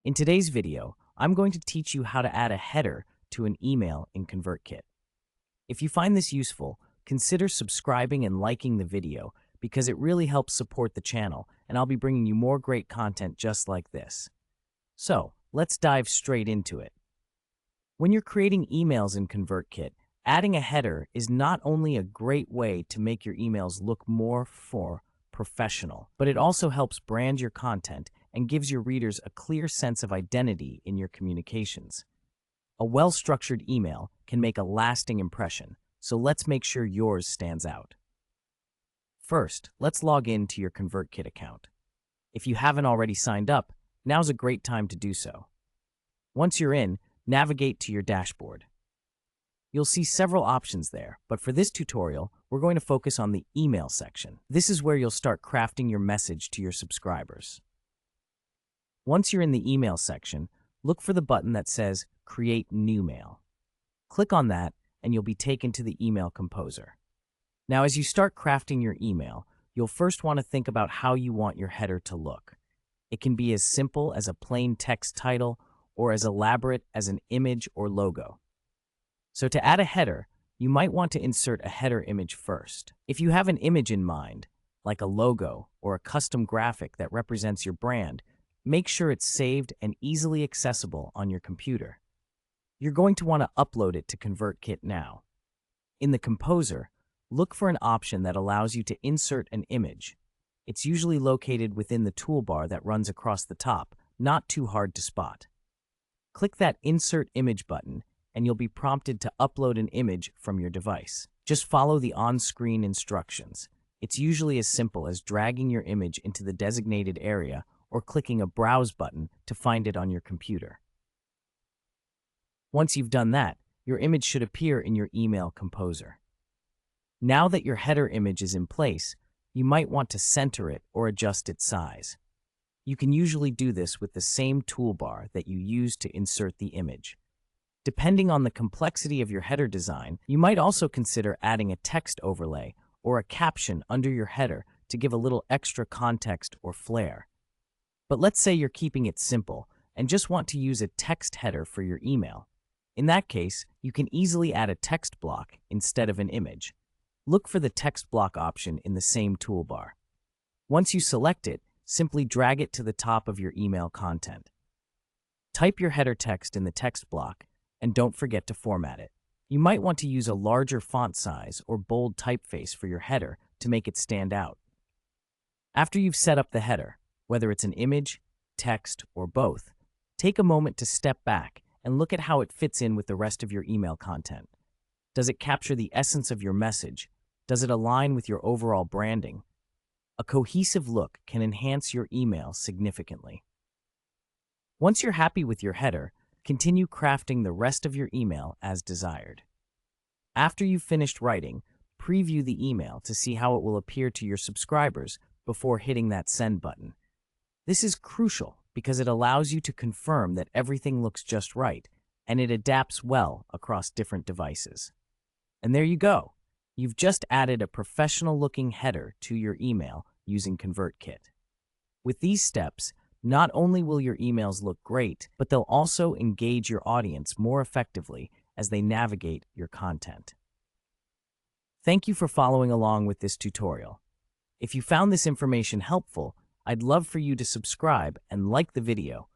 In today's video, I'm going to teach you how to add a header to an email in ConvertKit. If you find this useful, consider subscribing and liking the video because it really helps support the channel, and I'll be bringing you more great content just like this. So, let's dive straight into it. When you're creating emails in ConvertKit, adding a header is not only a great way to make your emails look more professional, but it also helps brand your content and gives your readers a clear sense of identity in your communications. A well-structured email can make a lasting impression, so let's make sure yours stands out. First, let's log in to your ConvertKit account. If you haven't already signed up, now's a great time to do so. Once you're in, navigate to your dashboard. You'll see several options there, but for this tutorial, we're going to focus on the email section. This is where you'll start crafting your message to your subscribers. Once you're in the email section, look for the button that says Create New Mail. Click on that, and you'll be taken to the email composer. Now, as you start crafting your email, you'll first want to think about how you want your header to look. It can be as simple as a plain text title or as elaborate as an image or logo. So to add a header, you might want to insert a header image first. If you have an image in mind, like a logo or a custom graphic that represents your brand, make sure it's saved and easily accessible on your computer. You're going to want to upload it to ConvertKit now. In the composer, look for an option that allows you to insert an image. It's usually located within the toolbar that runs across the top, not too hard to spot. Click that Insert Image button, and you'll be prompted to upload an image from your device. Just follow the on-screen instructions. It's usually as simple as dragging your image into the designated area or clicking a Browse button to find it on your computer. Once you've done that, your image should appear in your email composer. Now that your header image is in place, you might want to center it or adjust its size. You can usually do this with the same toolbar that you used to insert the image. Depending on the complexity of your header design, you might also consider adding a text overlay or a caption under your header to give a little extra context or flair. But let's say you're keeping it simple and just want to use a text header for your email. In that case, you can easily add a text block instead of an image. Look for the text block option in the same toolbar. Once you select it, simply drag it to the top of your email content. Type your header text in the text block, and don't forget to format it. You might want to use a larger font size or bold typeface for your header to make it stand out. After you've set up the header, whether it's an image, text, or both, take a moment to step back and look at how it fits in with the rest of your email content. Does it capture the essence of your message? Does it align with your overall branding? A cohesive look can enhance your email significantly. Once you're happy with your header, continue crafting the rest of your email as desired. After you've finished writing, preview the email to see how it will appear to your subscribers before hitting that send button. This is crucial because it allows you to confirm that everything looks just right and it adapts well across different devices. And there you go. You've just added a professional-looking header to your email using ConvertKit. With these steps, not only will your emails look great, but they'll also engage your audience more effectively as they navigate your content. Thank you for following along with this tutorial. If you found this information helpful, I'd love for you to subscribe and like the video